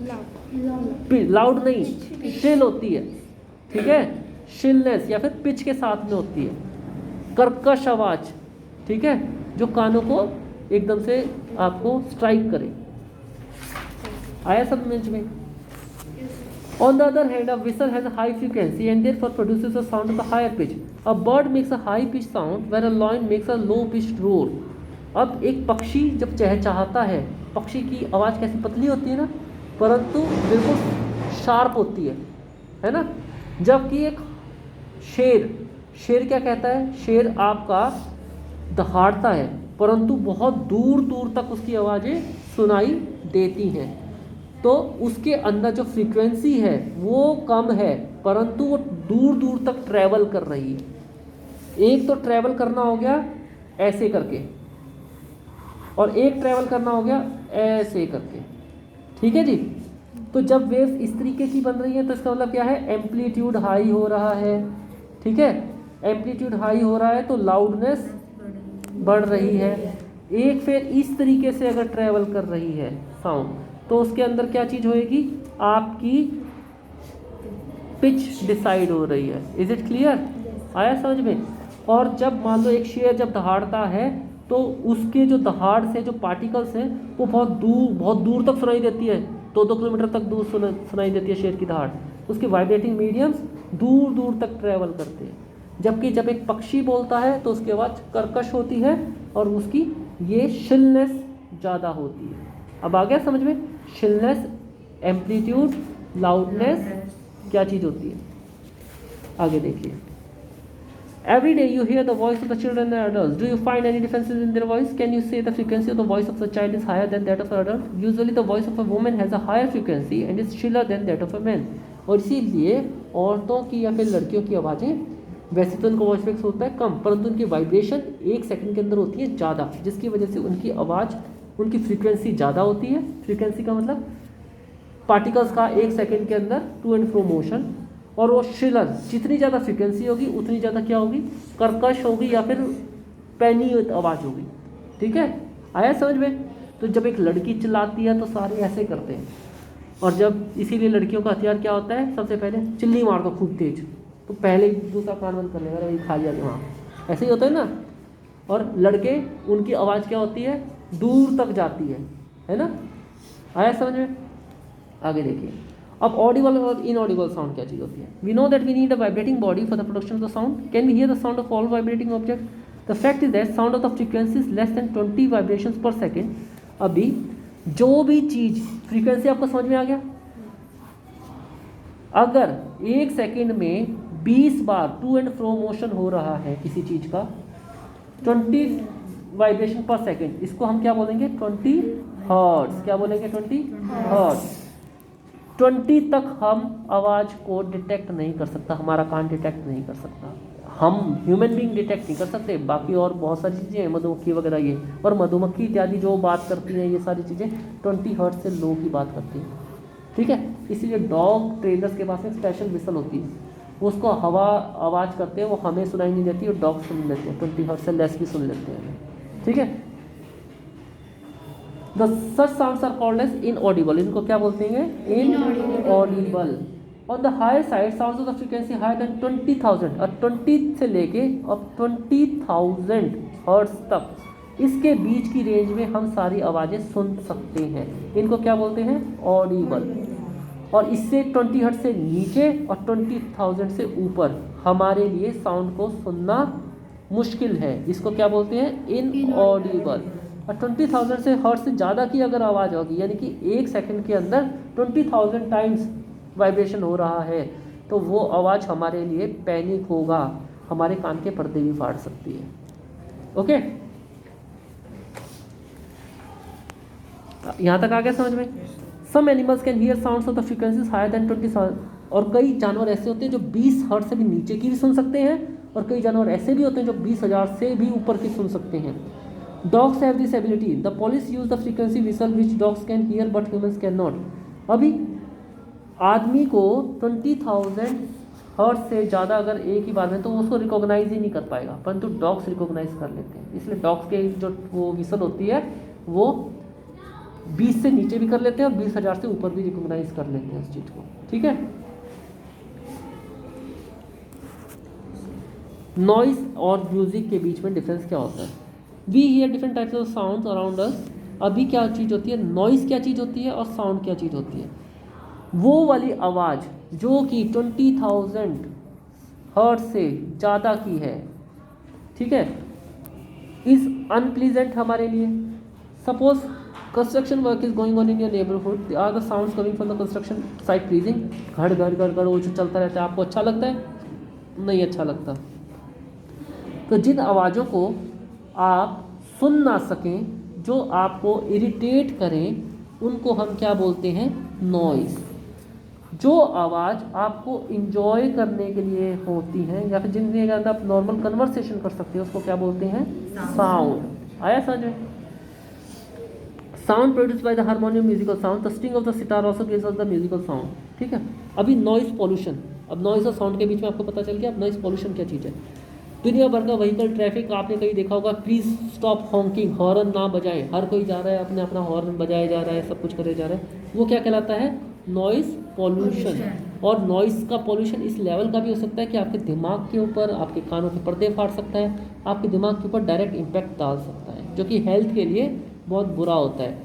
Loud नहीं, शिल होती है, ठीक है, शिलनेस या फिर पिच के साथ में होती है, कर्कश आवाज, ठीक है, जो कानों को एकदम से आपको स्ट्राइक करे। आया समझ में? On the other hand, a whistle has a high frequency and therefore produces a sound of a higher pitch. A bird makes a high pitched sound where a lion makes a low pitched roar. अब एक पक्षी जब चहचहाता है, पक्षी की आवाज़ कैसी पतली होती है ना, परंतु बिल्कुल शार्प होती है ना। जबकि एक शेर क्या कहता है, शेर आपका दहाड़ता है परंतु बहुत दूर दूर तक उसकी आवाज़ें सुनाई देती हैं। तो उसके अंदर जो फ्रीक्वेंसी है वो कम है परंतु वो दूर दूर तक ट्रैवल कर रही है। एक तो ट्रैवल करना हो गया ऐसे करके और एक ट्रैवल करना हो गया ऐसे करके, ठीक है जी। तो जब वेव्स इस तरीके की बन रही है तो इसका मतलब क्या है, एम्पलीट्यूड हाई हो रहा है, ठीक है, एम्पलीट्यूड हाई हो रहा है तो लाउडनेस बढ़ रही है। एक फिर इस तरीके से अगर ट्रैवल कर रही है साउंड तो उसके अंदर क्या चीज़ होएगी, आपकी पिच डिसाइड हो रही है। Is it clear? आया समझ में? और जब मान लो एक शेर जब दहाड़ता है तो उसके जो दहाड़ से जो पार्टिकल्स हैं वो बहुत दूर तक सुनाई देती है, 2-2 किलोमीटर तक दूर सुनाई देती है शेर की दहाड़। उसके वाइब्रेटिंग मीडियम्स दूर दूर तक ट्रैवल करते हैं। जबकि जब एक पक्षी बोलता है तो उसकी आवाज़ कर्कश होती है और उसकी ये शिलनेस ज़्यादा होती है। अब आ गया समझ में? शिलनेस, एम्पलीट्यूड, लाउडनेस क्या चीज़ होती है, आगे देखिए। Every day you hear the voice of the children and adults. Do you find any differences in their voice? Can you say the frequency of the voice of the child is higher than that of an adult? Usually the voice of a woman has a higher frequency and is shriller than that of a man. और इसीलिए औरतों की या फिर लड़कियों की आवाज़ें वैसे तो उनका वॉइस रेट होता है कम परंतु उनकी वाइब्रेशन 1 सेकंड के अंदर होती है ज़्यादा, जिसकी वजह से उनकी आवाज़, उनकी फ्रीक्वेंसी ज़्यादा होती है। फ्रीक्वेंसी का मतलब पार्टिकल्स का 1 सेकंड के अंदर टू एंड फ्रो मोशन। और वो शिलर, जितनी ज़्यादा फ्रीक्वेंसी होगी उतनी ज़्यादा क्या होगी, कर्कश होगी या फिर पैनी आवाज़ होगी, ठीक है। आया समझ में? तो जब एक लड़की चिल्लाती है तो सारे ऐसे करते हैं, और जब इसीलिए लड़कियों का हथियार क्या होता है, सबसे पहले चिल्ली मार दो खूब तेज, तो पहले ही दूसरा कान बंद कर लेगा, वही खा लिया वहाँ, ऐसे ही होता है ना। और लड़के, उनकी आवाज़ क्या होती है, दूर तक जाती है ना। आया समझ में? आगे देखिए। अब ऑडिबल और इनऑडिबल साउंड क्या चीज़ होती है। We know that we need a vibrating body for the production of the sound. Can we hear the sound of all vibrating object? The fact is that sound of the frequency is less than 20 vibrations per second. अभी जो भी चीज़, frequency आपको समझ में आ गया? अगर 1 second में 20 बार to and fro motion हो रहा है किसी चीज़ का, 20 वाइब्रेशन पर सेकेंड, इसको हम क्या बोलेंगे, 20 हर्ट्ज। क्या बोलेंगे? 20 हर्ट्ज। 20 तक हम आवाज़ को डिटेक्ट नहीं कर सकता, हमारा कान डिटेक्ट नहीं कर सकता, हम ह्यूमन बीइंग डिटेक्ट नहीं कर सकते। बाकी और बहुत सारी चीज़ें हैं, मधुमक्खी वगैरह ये, और मधुमक्खी इत्यादि जो बात करती हैं, ये सारी चीज़ें 20 हर्ट्ज से लो की बात करती हैं, ठीक है। इसीलिए डॉग ट्रेनर्स के पास एक स्पेशल विसल होती है, वो उसको हवा आवाज़ करते हैं, वो हमें सुनाई नहीं देती और डॉग सुन लेते हैं, 20 हर्ट्ज से लेस भी सुन लेते हैं, ठीक है। The such sounds are called as inaudible. इनको क्या बोलते हैं? Inaudible. On the higher side, sounds of the frequency higher than 20,000 और 20 से लेके अब 20,000 हर्ट्ज तक, इसके बीच की रेंज में हम सारी आवाज़ें सुन सकते हैं। इनको क्या बोलते हैं? ऑडिबल। और इससे 20 हर्ट्ज से नीचे और 20,000 से ऊपर हमारे लिए साउंड को सुनना मुश्किल है, इसको क्या बोलते हैं? इनऑडिबल। और 20,000 से हर्ट्ज से ज़्यादा की अगर आवाज़ होगी, यानी कि 1 सेकंड के अंदर 20,000 टाइम्स वाइब्रेशन हो रहा है, तो वो आवाज़ हमारे लिए पैनिक होगा, हमारे कान के पर्दे भी फाड़ सकती है। ओके, यहाँ तक आ गया समझ में? Some animals can hear sounds of the frequencies higher than 20,000। और कई जानवर ऐसे होते हैं जो 20 हर्ट्ज से भी नीचे की भी सुन सकते हैं, और कई जानवर ऐसे भी होते हैं जो 20,000 से भी ऊपर की सुन सकते हैं। Dogs have this ability. The police use the frequency whistle which dogs can hear but humans cannot. अभी आदमी को 20,000 हर्ट्ज से ज़्यादा अगर एक ही बार में, तो उसको रिकॉग्नाइज ही नहीं कर पाएगा, परंतु डॉग्स रिकॉग्नाइज कर लेते हैं। इसलिए डॉग्स के जो वो विसल होती है वो 20 से नीचे भी कर लेते हैं और 20,000 से ऊपर भी रिकॉग्नाइज कर लेते हैं उस चीज़ को, ठीक है। नॉइस और म्यूजिक के बीच में डिफरेंस क्या होता है? We hear different types of sound around us. अभी क्या चीज़ होती है, नॉइस क्या चीज़ होती है और साउंड क्या चीज़ होती है? वो वाली आवाज़ जो कि 20,000 हर्ट्ज से ज़्यादा की है, ठीक है, इज़ अनप्लीजेंट हमारे लिए। Suppose construction work is going on in your neighbourhood, are the sounds coming from the construction site pleasing? घड़ घड़ घड़ घड़ वो जो चलता रहता है, आपको अच्छा लगता है? नहीं अच्छा लगता। तो जिन आवाज़ों को आप सुन ना सकें, जो आपको इरिटेट करें, उनको हम क्या बोलते हैं? नॉइज़। जो आवाज़ आपको इंजॉय करने के लिए होती है या फिर जिनके अंदर आप नॉर्मल कन्वर्सेशन कर सकते हो, उसको क्या बोलते हैं? साउंड। आया समझ में? Sound produce by the harmonium musical sound, the sting of the sitar also gives us the musical sound, ठीक है। अभी नॉइज पॉल्यूशन, अब नॉइज और साउंड के बीच में आपको पता चल गया। अब नॉइज पॉल्यूशन क्या चीज़ है? दुनिया भर का व्हीकल ट्रैफिक आपने कहीं देखा होगा, प्लीज़ स्टॉप हॉन्किंग, हॉर्न ना बजाएं, हर कोई जा रहा है अपने अपना हॉर्न बजाया जा रहा है, सब कुछ करे जा रहा है, वो क्या कहलाता है? Noise pollution. और नॉइज़ का पॉल्यूशन इस लेवल का भी हो सकता है कि आपके दिमाग के ऊपर, आपके कानों के पर्दे फाड़ सकता है, आपके दिमाग के ऊपर डायरेक्ट इम्पैक्ट डाल सकता है, जो कि हेल्थ के लिए बहुत बुरा होता है।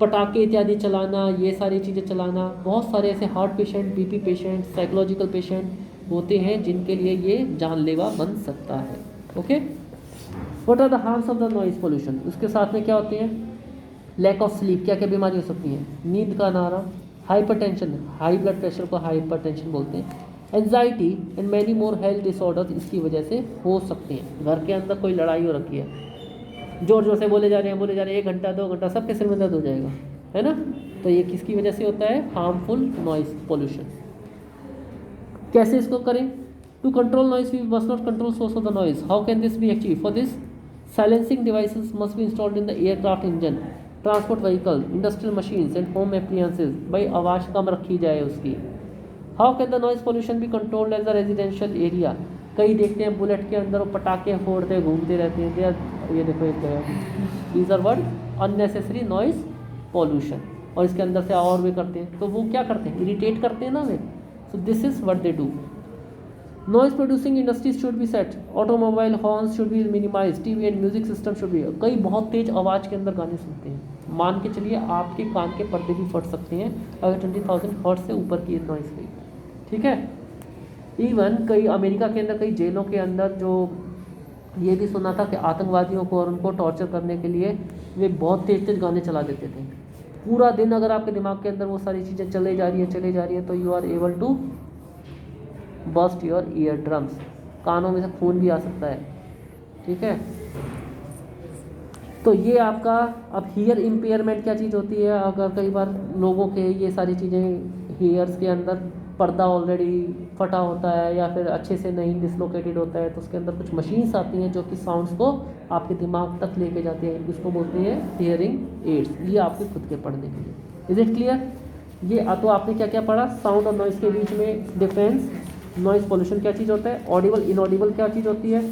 पटाखे इत्यादि चलाना, ये सारी चीज़ें चलाना, बहुत सारे ऐसे heart patient, BP patient, psychological patient होते हैं जिनके लिए ये जानलेवा बन सकता है। Okay, what are the harms of the noise pollution? उसके साथ में क्या होते हैं? लैक ऑफ स्लीप, क्या क्या बीमारी हो सकती है? नींद का ना आना, हाइपरटेंशन, हाई ब्लड प्रेशर को हाइपरटेंशन बोलते हैं, anxiety and many more health disorders इसकी वजह से हो सकते हैं। घर के अंदर कोई लड़ाई हो रखी है, जोर जोर से बोले जा रहे हैं, 1 घंटा 2 घंटा, सबके सिर में दर्द हो जाएगा, है ना? तो ये किसकी वजह से होता है? Harmful noise pollution. कैसे इसको करें? To control noise we must not control source of the noise. How can this be achieve? For this silencing devices must be installed in the aircraft engine, transport vehicle, industrial machines and home appliances. भाई आवाज़ कम रखी जाए उसकी। How can the noise pollution be controlled as a residential area? कई देखते हैं bullet के अंदर वो पटाखे फोड़ते घूमते रहते हैं, ये देखो एक these are word unnecessary noise pollution. और इसके अंदर से और भी करते हैं, तो वो क्या करते हैं? इरिटेट करते हैं ना वे। So this is what they do. Noise producing industries should be set, automobile horns should be minimise, TV and music system should be. कई बहुत तेज आवाज़ के अंदर गाने सुनते हैं, मान के चलिए आपके कान के पर्दे भी फट सकते हैं अगर 20,000 हर्ट्ज से ऊपर की नॉइज़ गई, ठीक है। इवन कई अमेरिका के अंदर कई जेलों के अंदर जो ये भी सुना था कि आतंकवादियों को और उनको टॉर्चर करने के लिए वे बहुत तेज तेज गाने चला देते थे। पूरा दिन अगर आपके दिमाग के अंदर वो सारी चीज़ें चले जा रही है तो you are able to bust your ear drums, कानों में से खून भी आ सकता है, ठीक है। तो ये आपका अब हियर इम्पेयरमेंट क्या चीज़ होती है? अगर कई बार लोगों के ये सारी चीज़ें हियर्स के अंदर पर्दा ऑलरेडी फटा होता है या फिर अच्छे से नहीं डिसलोकेटेड होता है, तो उसके अंदर कुछ मशीन्स आती हैं जो कि साउंड्स को आपके दिमाग तक लेके जाती है, इसको बोलते हैं हियरिंग एड्स। ये आपके खुद के पढ़ने के लिए। Is it clear? ये तो आपने क्या क्या पढ़ा? साउंड और नॉइज़ के बीच में डिफरेंस, नॉइज़ पोल्यूशन क्या चीज़ होता है, ऑडिबल इनऑडिबल क्या चीज़ होती है,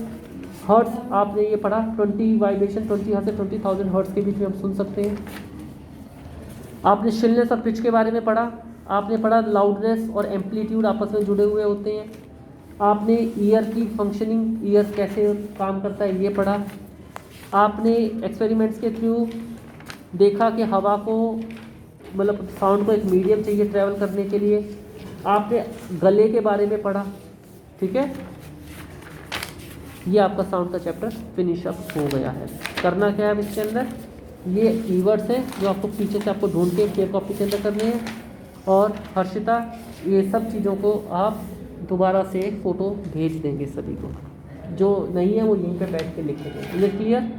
हर्ट्स आपने ये पढ़ा 20 वाइब्रेशन 20 हर्ट्ज से 20,000 हर्ट्ज के बीच में हम सुन सकते हैं। आपने शिलनेस और पिच के बारे में पढ़ा, आपने पढ़ा लाउडनेस और एम्पलीट्यूड आपस में जुड़े हुए होते हैं, आपने ईयर की फंक्शनिंग, ईयर कैसे काम करता है ये पढ़ा, आपने एक्सपेरिमेंट्स के थ्रू देखा कि हवा को मतलब साउंड को एक मीडियम चाहिए ट्रैवल करने के लिए, आपने गले के बारे में पढ़ा, ठीक है। ये आपका साउंड का चैप्टर फिनिश अप हो गया है। करना क्या है अब इसके अंदर? ये कीवर्ड्स हैं जो आपको पीछे से आपको ढूंढ के केयर कॉपी के अंदर करने हैं, और हर्षिता ये सब चीज़ों को आप दोबारा से फ़ोटो भेज देंगे सभी को, जो नहीं है वो यहीं पे बैठ के लिखेंगे। ये क्लियर?